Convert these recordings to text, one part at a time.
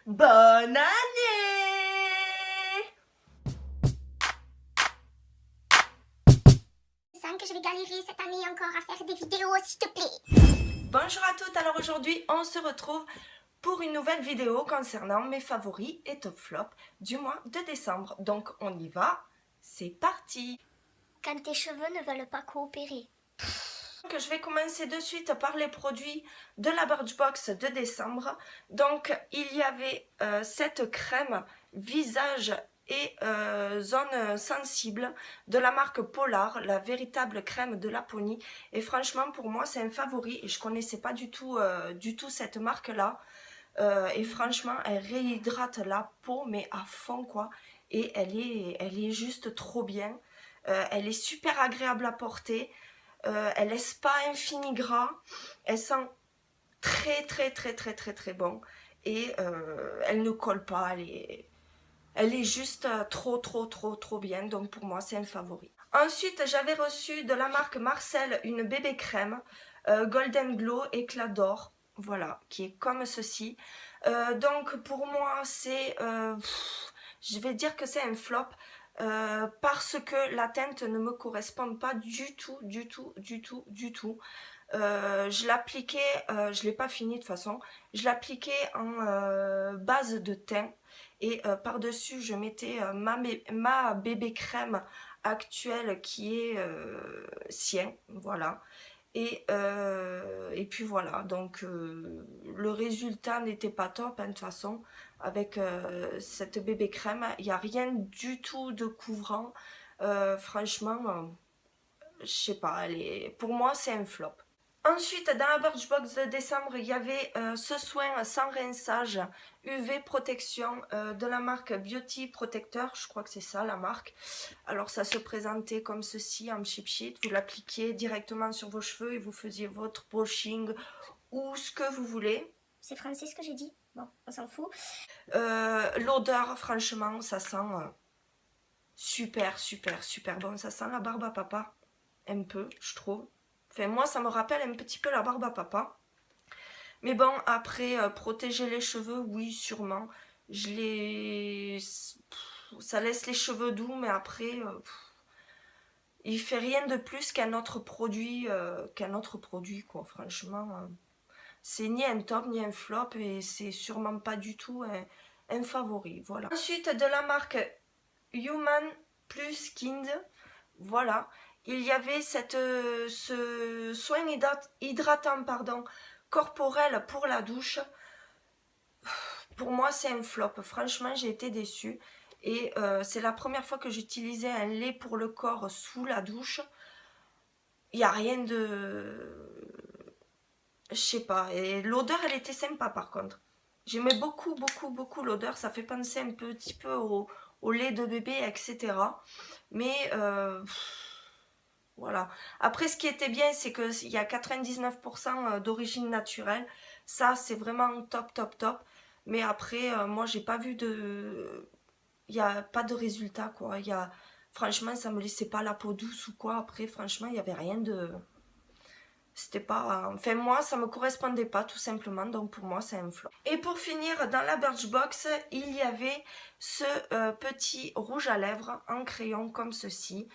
Bonne année! Je sens que je vais galérer cette année encore à faire des vidéos, s'il te plaît. Bonjour à toutes, alors aujourd'hui on se retrouve pour une nouvelle vidéo concernant mes favoris et top flop du mois de décembre. Donc on y va, c'est parti! Quand tes cheveux ne veulent pas coopérer. Donc, je vais commencer de suite par les produits de la Birchbox de décembre. Donc il y avait cette crème visage et zone sensible de la marque Polar, la véritable crème de Laponie. Et franchement pour moi c'est un favori et je connaissais pas du tout cette marque là. Et franchement elle réhydrate la peau mais à fond quoi. Et elle est juste trop bien. Elle est super agréable à porter. Elle laisse pas un fini gras. Elle sent très bon. Et elle ne colle pas. Elle est juste trop bien. Donc pour moi c'est un favori. Ensuite j'avais reçu de la marque Marcel une bébé crème Golden Glow éclat d'or. Voilà, qui est comme ceci. Donc pour moi c'est... je vais dire que c'est un flop. Parce que la teinte ne me correspond pas du tout. Je l'appliquais, je l'ai pas fini de toute façon, je l'appliquais en base de teint et par-dessus je mettais ma bébé crème actuelle qui est Sien, voilà. Et puis voilà, donc le résultat n'était pas top de toute façon avec cette bébé crème. Il n'y a rien du tout de couvrant. Franchement, je sais pas, pour moi c'est un flop. Ensuite, dans la Birchbox de décembre, il y avait ce soin sans rinçage UV protection de la marque Beauty Protector. Je crois que c'est ça la marque. Alors ça se présentait comme ceci en cheap sheet. Vous l'appliquiez directement sur vos cheveux et vous faisiez votre brushing ou ce que vous voulez. C'est français ce que j'ai dit. Bon, on s'en fout. L'odeur, franchement, ça sent super bon. Ça sent la barbe à papa. Un peu, je trouve. Enfin, moi, ça me rappelle un petit peu la barbe à papa. Mais bon, après, protéger les cheveux, oui, sûrement. Ça laisse les cheveux doux, mais après, il fait rien de plus qu'un autre produit, quoi. Franchement, c'est ni un top, ni un flop, et c'est sûrement pas du tout un favori, voilà. Ensuite, de la marque Human Plus Skin, voilà. Il y avait ce soin hydratant corporel pour la douche. Pour moi c'est un flop, franchement j'ai été déçue. Et c'est la première fois que j'utilisais un lait pour le corps sous la douche. Il n'y a rien de... Je sais pas. Et l'odeur elle était sympa par contre. J'aimais beaucoup l'odeur. Ça fait penser un petit peu au lait de bébé, etc. Mais... voilà. Après, ce qui était bien, c'est qu'il y a 99% d'origine naturelle. Ça, c'est vraiment top. Mais après, moi, j'ai pas vu de... Il n'y a pas de résultat, quoi. Franchement, ça me laissait pas la peau douce ou quoi. Après, franchement, il n'y avait rien de... C'était pas... Enfin, moi, ça me correspondait pas, tout simplement. Donc, pour moi, c'est un flop. Et pour finir, dans la Birchbox, il y avait ce petit rouge à lèvres en crayon comme ceci.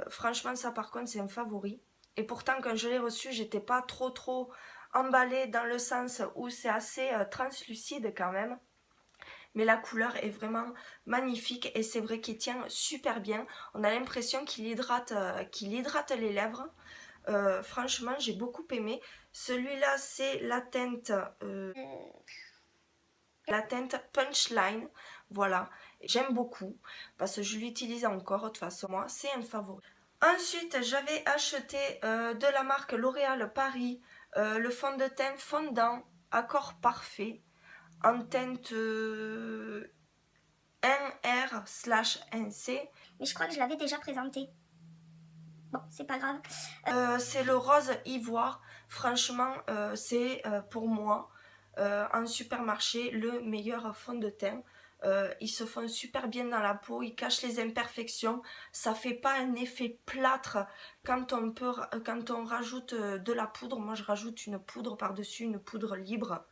Franchement ça par contre c'est un favori et pourtant quand je l'ai reçu j'étais pas trop emballée dans le sens où c'est assez translucide quand même, mais la couleur est vraiment magnifique et c'est vrai qu'il tient super bien. On a l'impression qu'il hydrate les lèvres. Franchement j'ai beaucoup aimé. Celui-là c'est la teinte Punchline, voilà, j'aime beaucoup parce que je l'utilise encore, de toute façon moi c'est un favori. Ensuite j'avais acheté de la marque L'Oréal Paris le fond de teint fondant Accord Parfait en teinte 1R/1C. Mais je crois que je l'avais déjà présenté. Bon, c'est pas grave. C'est le rose ivoire. Franchement, c'est pour moi en supermarché le meilleur fond de teint. Ils se font super bien dans la peau, ils cachent les imperfections. Ça fait pas un effet plâtre quand on rajoute de la poudre. Moi, je rajoute une poudre par-dessus, une poudre libre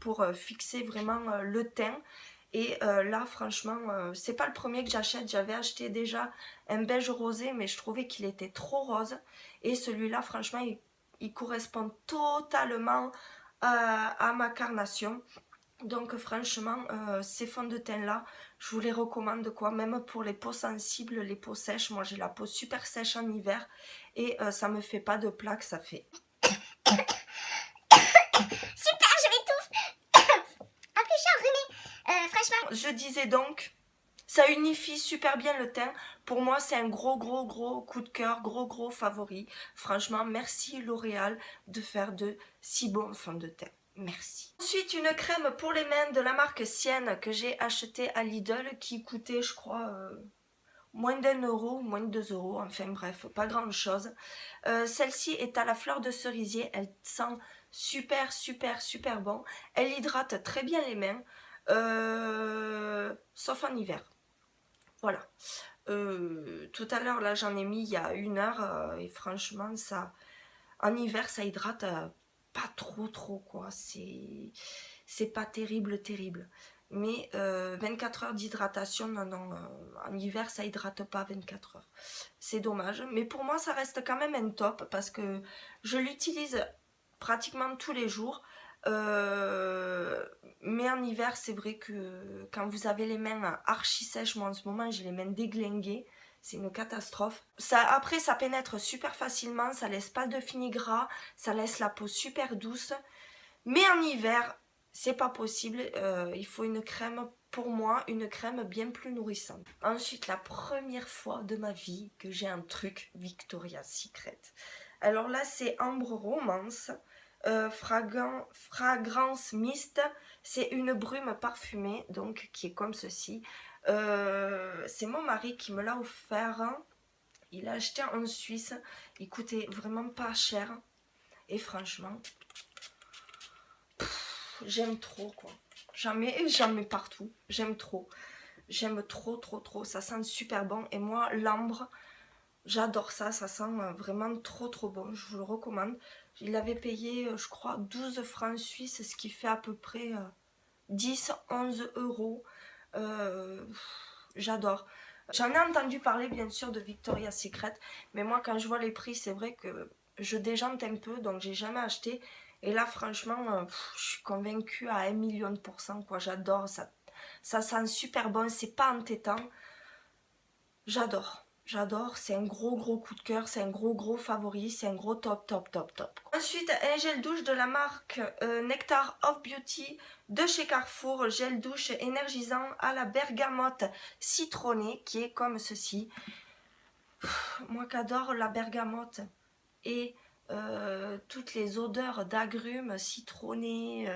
pour fixer vraiment le teint. Et là franchement c'est pas le premier que j'achète, j'avais acheté déjà un beige rosé mais je trouvais qu'il était trop rose, et celui-là franchement il correspond totalement à ma carnation. Donc franchement ces fonds de teint là je vous les recommande quoi, même pour les peaux sensibles, les peaux sèches. Moi j'ai la peau super sèche en hiver et ça me fait pas de plaques, ça fait. Super, je m'étouffe. En plus, je suis enrhumée. Franchement, Je disais donc, ça unifie super bien le teint. Pour moi, c'est un gros coup de cœur, gros favori. Franchement, merci L'Oréal de faire de si bons fonds de teint. Merci. Ensuite, une crème pour les mains de la marque Sienne que j'ai achetée à Lidl qui coûtait, je crois, moins d'1 euro, moins de 2 euros. Enfin bref, pas grand chose. Celle-ci est à la fleur de cerisier. Elle sent super bon. Elle hydrate très bien les mains. Sauf en hiver. Voilà. Tout à l'heure, là, j'en ai mis il y a 1 heure et franchement, ça, en hiver, ça hydrate pas trop, quoi. C'est pas terrible. Mais 24 heures d'hydratation, non, en hiver, ça hydrate pas 24 heures. C'est dommage. Mais pour moi, ça reste quand même un top parce que je l'utilise pratiquement tous les jours. Mais en hiver, c'est vrai que quand vous avez les mains archi sèches, moi en ce moment j'ai les mains déglinguées, c'est une catastrophe. Ça, après, ça pénètre super facilement, ça laisse pas de fini gras, ça laisse la peau super douce. Mais en hiver, c'est pas possible. Il faut une crème, pour moi, une crème bien plus nourrissante. Ensuite, la première fois de ma vie que j'ai un truc Victoria's Secret. Alors là, c'est Ambre Romance. Fragrance mist, c'est une brume parfumée donc qui est comme ceci. C'est mon mari qui me l'a offert, il l'a acheté en Suisse, il coûtait vraiment pas cher et franchement j'aime trop quoi. J'en mets partout, j'aime trop, ça sent super bon. Et moi l'ambre, j'adore ça, ça sent vraiment trop bon, je vous le recommande. Il avait payé, je crois, 12 francs suisses, ce qui fait à peu près 10-11 euros. J'adore. J'en ai entendu parler, bien sûr, de Victoria's Secret, mais moi, quand je vois les prix, c'est vrai que je déjante un peu, donc j'ai jamais acheté. Et là, franchement, je suis convaincue à 1 000 000%, quoi. J'adore, ça sent super bon, c'est pas entêtant. J'adore, c'est un gros coup de cœur, c'est un gros favori, c'est un gros top. Ensuite, un gel douche de la marque Nectar of Beauty de chez Carrefour, gel douche énergisant à la bergamote citronnée qui est comme ceci. Moi qu'adore la bergamote et toutes les odeurs d'agrumes citronnés,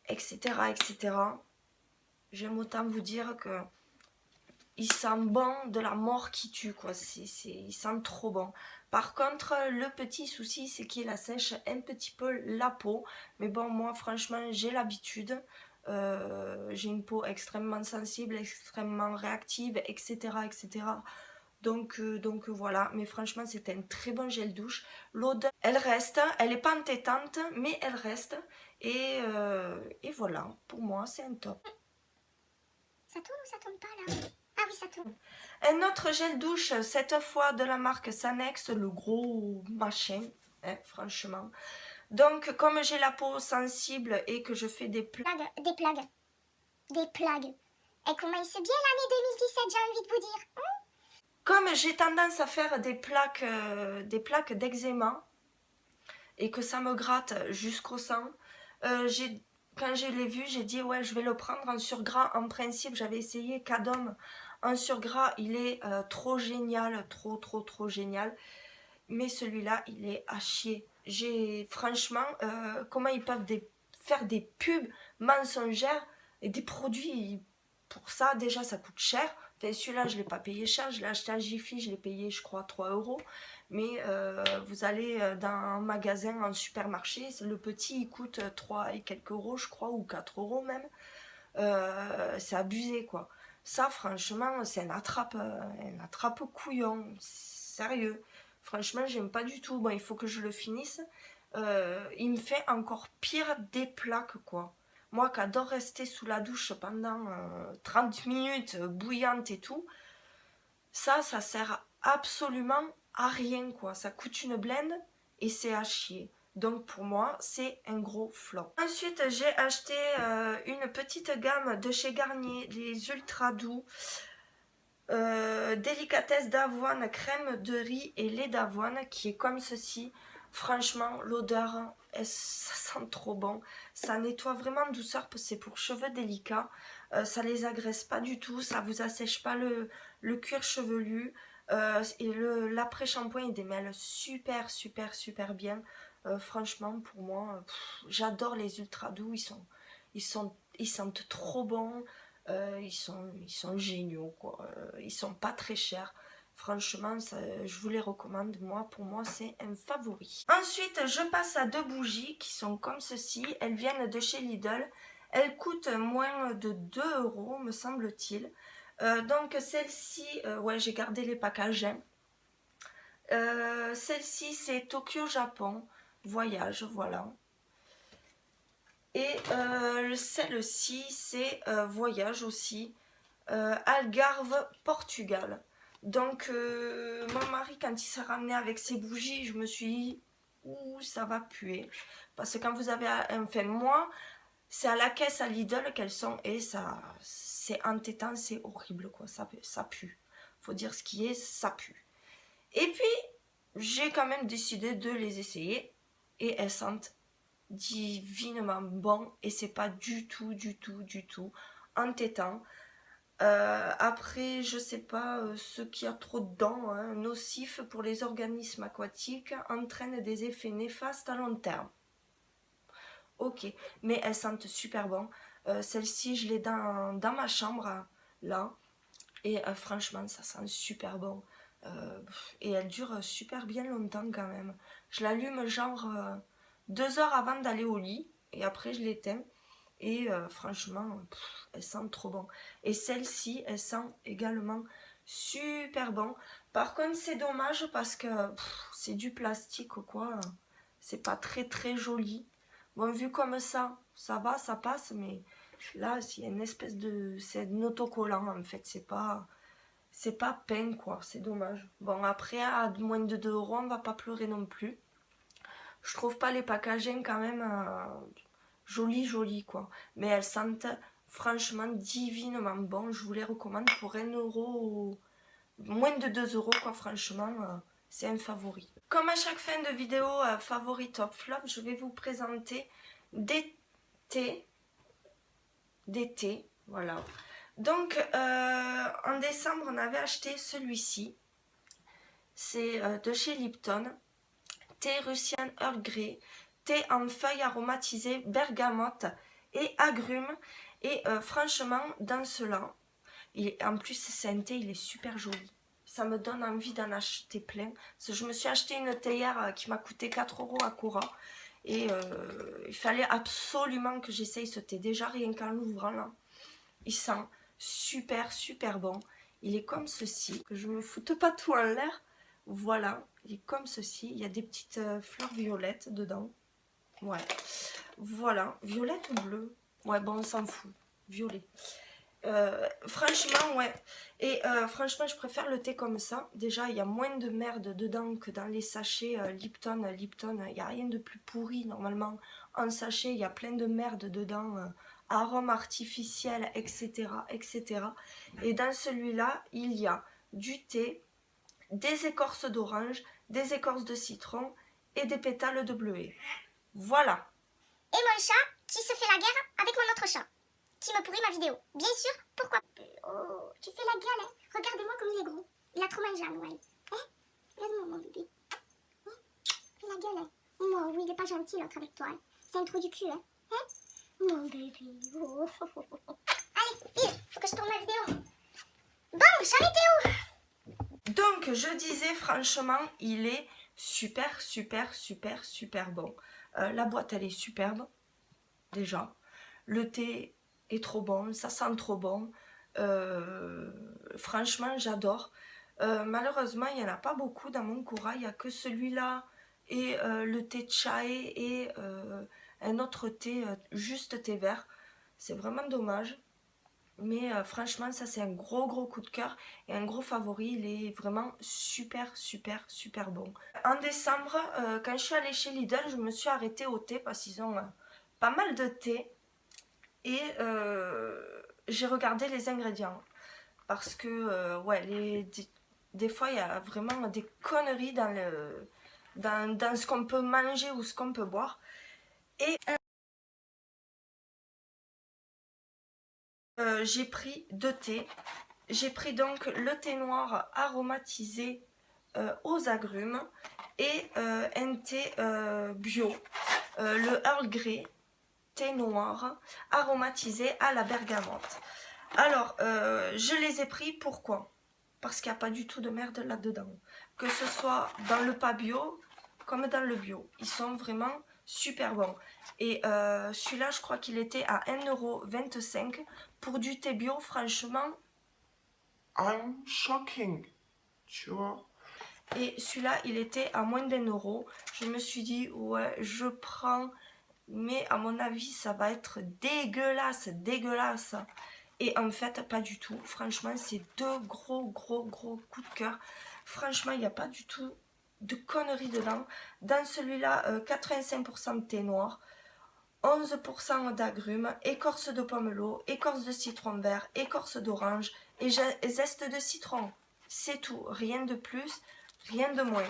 etc. J'aime autant vous dire que il sent bon de la mort qui tue, quoi. Il sent trop bon. Par contre, le petit souci, c'est qu'il assèche un petit peu la peau. Mais bon, moi, franchement, j'ai l'habitude. J'ai une peau extrêmement sensible, extrêmement réactive, etc. Donc voilà. Mais franchement, c'est un très bon gel douche. L'odeur, elle reste. Elle n'est pas entêtante, mais elle reste. Et voilà. Pour moi, c'est un top. ça tourne ou ça tourne pas là? Ah oui, ça tourne. Un autre gel douche, cette fois de la marque Sanex, le gros machin, hein, franchement. Donc, comme j'ai la peau sensible et que je fais des plaques... Des plagues. Et comment il s'est bien l'année 2017, j'ai envie de vous dire. Comme j'ai tendance à faire des plaques d'eczéma et que ça me gratte jusqu'au sang, quand je l'ai vu, j'ai dit ouais, je vais le prendre en surgras. En principe, j'avais essayé Cadom en surgras, il est trop génial, trop génial. Mais celui-là, il est à chier. Franchement, comment ils peuvent faire des pubs mensongères et des produits pour ça, déjà ça coûte cher. Enfin, celui-là, je ne l'ai pas payé cher, je l'ai acheté à Jiffy, je l'ai payé, je crois, 3 euros. Mais vous allez dans un magasin, en supermarché, le petit, il coûte 3 et quelques euros, je crois, ou 4 euros même. C'est abusé, quoi. Ça, franchement, c'est un attrape couillon. Sérieux. Franchement, j'aime pas du tout. Bon, il faut que je le finisse. il me fait encore pire des plaques, quoi. Moi qui adore rester sous la douche pendant 30 minutes, bouillante et tout, ça sert absolument à rien, quoi. Ça coûte une blinde et c'est à chier. Donc pour moi, c'est un gros flop. Ensuite, j'ai acheté une petite gamme de chez Garnier, les Ultra Doux. Délicatesse d'avoine, crème de riz et lait d'avoine qui est comme ceci. Franchement, l'odeur, ça sent trop bon. Ça nettoie vraiment en douceur, parce que c'est pour cheveux délicats. Ça les agresse pas du tout, ça vous assèche pas le cuir chevelu. Et l'après-shampoing, il démêle super, super, super bien. Franchement, pour moi, j'adore les Ultra Doux. Ils sentent trop bon. Ils sont géniaux, quoi. Ils sont pas très chers. Franchement, ça, je vous les recommande. Moi, pour moi, c'est un favori. Ensuite, je passe à 2 bougies qui sont comme ceci. Elles viennent de chez Lidl. Elles coûtent moins de 2 euros, me semble-t-il. Donc, celle-ci, ouais, j'ai gardé les packages. Celle-ci, c'est Tokyo, Japon. Voyage, voilà. Et celle-ci, c'est Voyage aussi. Algarve, Portugal. Donc, mon mari, quand il s'est ramené avec ses bougies, je me suis dit, ouh, ça va puer. Parce que quand vous avez, enfin, moi, c'est à la caisse à Lidl qu'elles sont, et ça, c'est entêtant, c'est horrible, quoi. Ça pue. Faut dire ce qui est, ça pue. Et puis, j'ai quand même décidé de les essayer, et elles sentent divinement bon, et c'est pas du tout entêtant. Après, je sais pas, ce qu'il y a trop dedans, hein, nocif pour les organismes aquatiques, entraîne des effets néfastes à long terme. Ok, mais elles sentent super bon. Celle-ci, je l'ai dans ma chambre, là, et franchement, ça sent super bon. Et elle dure super bien longtemps quand même. Je l'allume genre 2 heures avant d'aller au lit, et après je l'éteins. Et franchement, elle sent trop bon. Et celle-ci, elle sent également super bon. Par contre, c'est dommage parce que c'est du plastique, quoi. C'est pas très joli. Bon, vu comme ça va, ça passe. Mais là, il y a une espèce de... C'est un autocollant, en fait. C'est pas peint, quoi. C'est dommage. Bon, après, à moins de 2 euros, on va pas pleurer non plus. Je trouve pas les packaging quand même... joli quoi, mais elles sentent franchement divinement bon. Je vous les recommande pour 1 euro, moins de 2 euros, quoi. Franchement, c'est un favori. Comme à chaque fin de vidéo favori top flop, je vais vous présenter des thés, voilà. Donc en décembre, on avait acheté celui-ci, c'est de chez Lipton, thé Russian Earl Grey, thé en feuilles aromatisées, bergamote et agrumes. Et franchement, dans cela, en plus c'est un thé, il est super joli. Ça me donne envie d'en acheter plein. Parce que je me suis acheté une théière qui m'a coûté 4 euros à Cora. Et il fallait absolument que j'essaye ce thé. Déjà rien qu'en l'ouvrant là, il sent super bon. Il est comme ceci, que je me foute pas tout en l'air. Voilà, il est comme ceci. Il y a des petites fleurs violettes dedans. Ouais, voilà, violette ou bleu? Ouais, bon, on s'en fout, violet. Franchement, ouais. Et franchement, je préfère le thé comme ça. Déjà, il y a moins de merde dedans que dans les sachets Lipton. Lipton, il n'y a rien de plus pourri. Normalement, en sachet, il y a plein de merde dedans. Arômes artificiels, etc. Et dans celui-là, il y a du thé, des écorces d'orange, des écorces de citron et des pétales de bleuet. Voilà. Et mon chat qui se fait la guerre avec mon autre chat, qui me pourrit ma vidéo. Bien sûr, pourquoi? Oh, tu fais la gueule, hein? Regardez-moi comme il est gros. Il a trop mangé à Noël. Hein? Regarde-moi, mon bébé. Hein? Fais la gueule, hein? Oh, oui, il est pas gentil, l'autre, avec toi. Hein? C'est un trou du cul, hein? Hein? Mon bébé. Oh. Allez, vite, faut que je tourne ma vidéo. Bon, j'en étais où? Donc, je disais, franchement, il est super bon. La boîte, elle est superbe, déjà. Le thé est trop bon, ça sent trop bon. Franchement, j'adore. Malheureusement, il n'y en a pas beaucoup dans mon Cora. Il n'y a que celui-là et le thé chai et un autre thé, juste thé vert. C'est vraiment dommage. Mais franchement, ça c'est un gros coup de cœur et un gros favori. Il est vraiment super bon. En décembre, quand je suis allée chez Lidl, je me suis arrêtée au thé parce qu'ils ont pas mal de thé. Et j'ai regardé les ingrédients. Parce que, ouais, des fois, il y a vraiment des conneries dans ce qu'on peut manger ou ce qu'on peut boire. Et j'ai pris 2 thés. J'ai pris donc le thé noir aromatisé aux agrumes et un thé bio, le Earl Grey, thé noir aromatisé à la bergamote. Alors, je les ai pris, pourquoi? Parce qu'il n'y a pas du tout de merde là-dedans. Que ce soit dans le pas bio comme dans le bio. Ils sont vraiment super bons. Et celui-là, je crois qu'il était à 1,25 € pour du thé bio, franchement. I'm shocking, tu vois. Et celui-là, il était à moins d'1 €. Je me suis dit, ouais, je prends. Mais à mon avis, ça va être dégueulasse. Et en fait, pas du tout. Franchement, c'est 2 gros coups de cœur. Franchement, il n'y a pas du tout de conneries dedans. Dans celui-là, 85% de thé noir, 11% d'agrumes, écorce de pomelo, écorce de citron vert, écorce d'orange et zeste de citron. C'est tout, rien de plus, rien de moins.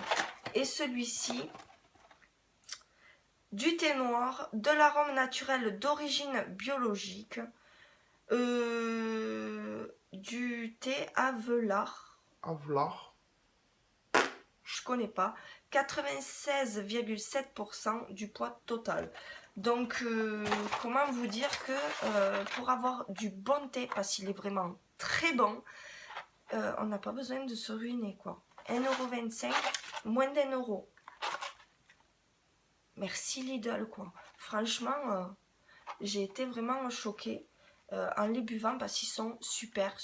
Et celui-ci, du thé noir, de l'arôme naturel d'origine biologique, du thé Avelar. Avelar. Je connais pas. 96,7% du poids total. Donc, comment vous dire que pour avoir du bon thé, parce qu'il est vraiment très bon, on n'a pas besoin de se ruiner, quoi. 1,25 €, moins d'1 €. Merci Lidl, quoi. Franchement, j'ai été vraiment choquée en les buvant parce qu'ils sont super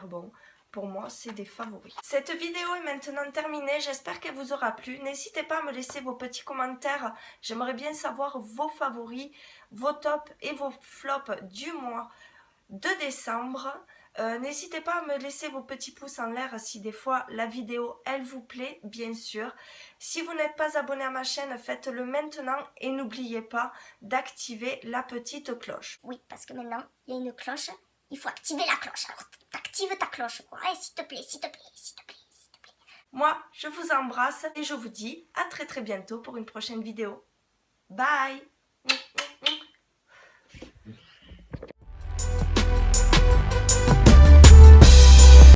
bons. Pour moi, c'est des favoris. Cette vidéo est maintenant terminée. J'espère qu'elle vous aura plu. N'hésitez pas à me laisser vos petits commentaires. J'aimerais bien savoir vos favoris, vos tops et vos flops du mois de décembre. N'hésitez pas à me laisser vos petits pouces en l'air si des fois la vidéo elle vous plaît, bien sûr. Si vous n'êtes pas abonné à ma chaîne, faites-le maintenant et n'oubliez pas d'activer la petite cloche. Oui, parce que maintenant, il y a une cloche. Il faut activer la cloche. Alors, t'actives ta cloche, quoi. Eh, s'il te plaît. Moi, je vous embrasse et je vous dis à très bientôt pour une prochaine vidéo. Bye!